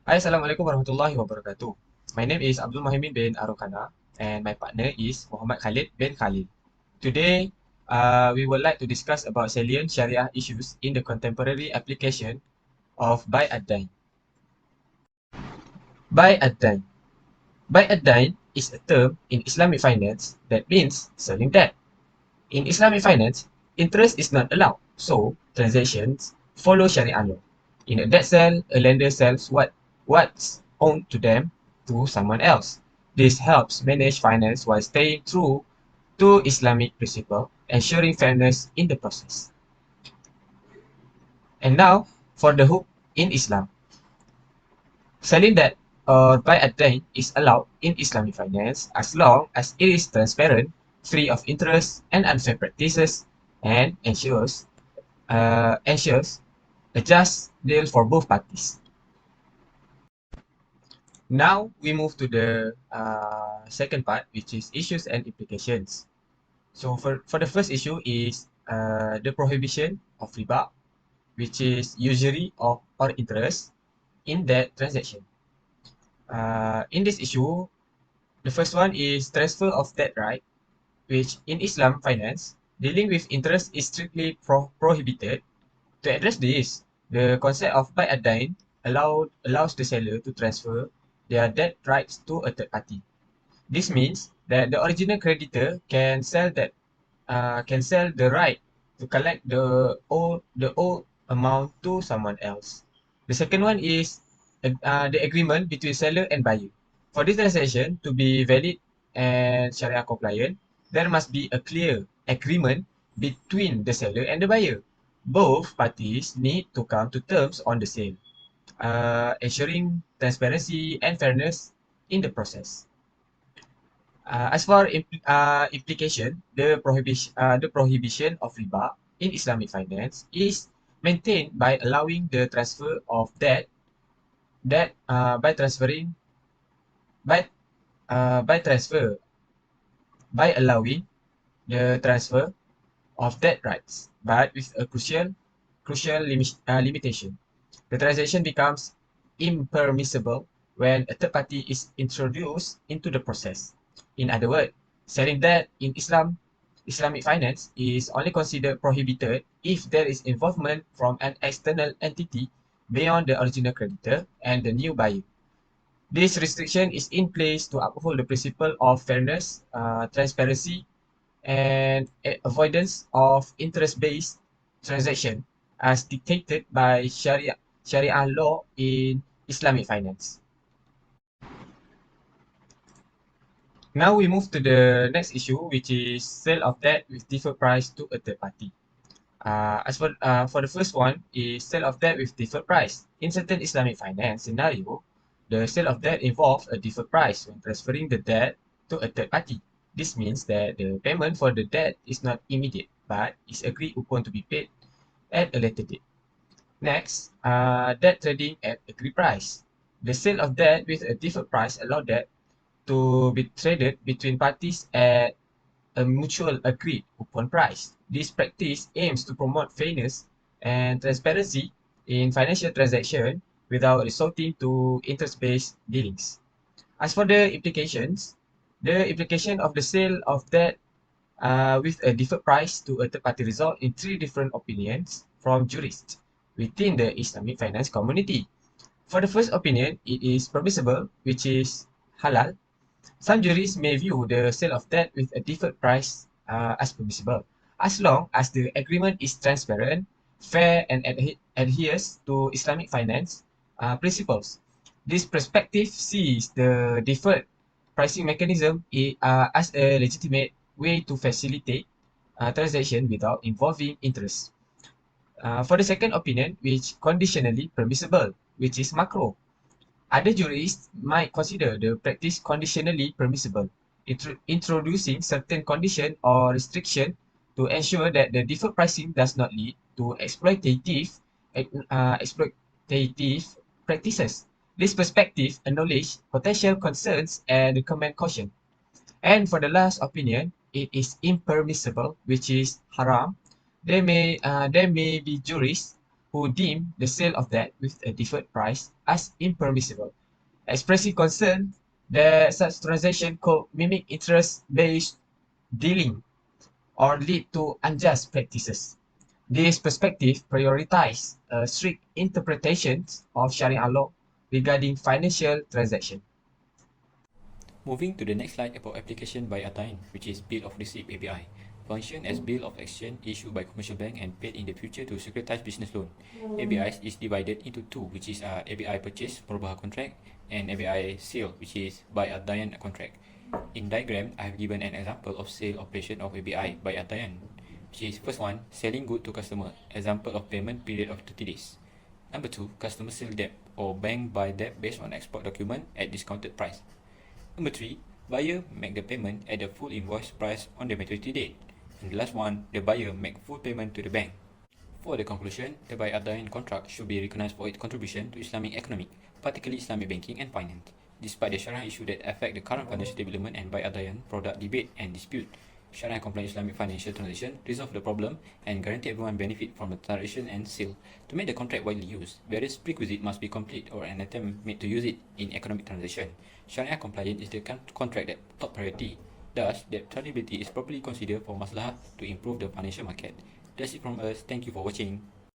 Hi, Assalamualaikum warahmatullahi wabarakatuh. My name is Abdul Muhaimin bin Arong Khana, and my partner is Muhammad Khalid bin Khalil. Today, we would like to discuss about salient Sharia issues in the contemporary application of buy ad-dayn. Buy ad-dayn. Buy ad-dayn is a term in Islamic finance that means selling debt. In Islamic finance, interest is not allowed, so transactions follow Sharia law. In a debt sale, a lender sells what's owed to them to someone else. This helps manage finance while staying true to Islamic principle, ensuring fairness in the process. And now, for the hook in Islam. Selling debt or buy at dayn is allowed in Islamic finance as long as it is transparent, free of interest and unfair practices, and ensures a just deal for both parties. Now we move to the second part, which is issues and implications. So for the first issue is the prohibition of riba, which is usury or interest in that transaction. In this issue, the first one is transfer of debt right, which in Islam finance, dealing with interest is strictly prohibited. To address this, the concept of buy at dayn allows the seller to transfer their debt rights to a third party. This means that the original creditor can sell the right to collect the old amount to someone else. The second one is the agreement between seller and buyer. For this transaction to be valid and Sharia compliant, there must be a clear agreement between the seller and the buyer. Both parties need to come to terms on the sale, ensuring transparency and fairness in the process. As for implication, the prohibition of riba in Islamic finance is maintained by allowing the transfer of debt by transferring by by transfer by allowing the transfer of debt rights, but with a crucial limitation. The transaction becomes impermissible when a third party is introduced into the process. In other words, selling debt in Islamic finance is only considered prohibited if there is involvement from an external entity beyond the original creditor and the new buyer. This restriction is in place to uphold the principle of fairness, transparency, and avoidance of interest-based transaction as dictated by Sharia law in Islamic finance. Now we move to the next issue, which is sale of debt with deferred price to a third party. As for the first one is sale of debt with deferred price. In certain Islamic finance scenario, the sale of debt involves a deferred price when transferring the debt to a third party. This means that the payment for the debt is not immediate, but is agreed upon to be paid at a later date. Next, debt trading at agreed price. The sale of debt with a deferred price allows debt to be traded between parties at a mutual agreed upon price. This practice aims to promote fairness and transparency in financial transaction without resorting to interest-based dealings. As for the implication of the sale of debt with a deferred price to a third party result in three different opinions from jurists within the Islamic finance community. For the first opinion, it is permissible, which is halal. Some jurists may view the sale of debt with a deferred price as permissible, as long as the agreement is transparent, fair, and adheres to Islamic finance principles. This perspective sees the deferred pricing mechanism as a legitimate way to facilitate transaction without involving interest. For the second opinion, which conditionally permissible, which is macro, other jurists might consider the practice conditionally permissible, introducing certain condition or restriction to ensure that the deferred pricing does not lead to exploitative practices. This perspective acknowledges potential concerns and recommend caution. And for the last opinion, it is impermissible, which is haram. There may be jurists who deem the sale of that with a deferred price as impermissible, expressing concern that such transaction could mimic interest-based dealing or lead to unjust practices. This perspective prioritizes strict interpretations of Sharia law regarding financial transactions. Moving to the next slide about application by ad-dayn, which is Bill of Receipt ABI. Function as bill of exchange issued by commercial bank and paid in the future to securitize business loan. ABI is divided into two, which is ABI purchase Murabahah contract and ABI sale, which is by ad-dayn contract. In diagram, I have given an example of sale operation of ABI by ad-dayn, which is first one, selling good to customer, example of payment period of 30 days. Number two, customer sell debt or bank buy debt based on export document at discounted price. Number three, buyer make the payment at the full invoice price on the maturity date. And the last one, the buyer make full payment to the bank. For the conclusion, the buy ad-dayn contract should be recognized for its contribution to Islamic economic, particularly Islamic banking and finance. Despite the Sharia issue that affect the current financial development and buy ad-dayn product debate and dispute, Sharia compliant Islamic financial transaction resolve the problem and guarantee everyone benefit from the transaction and sale. To make the contract widely used, various prerequisites must be complete or an attempt made to use it in economic transaction. Sharia compliant is the contract that top priority. Thus, debt tradability is properly considered for maslahat to improve the financial market. That's it from us. Thank you for watching.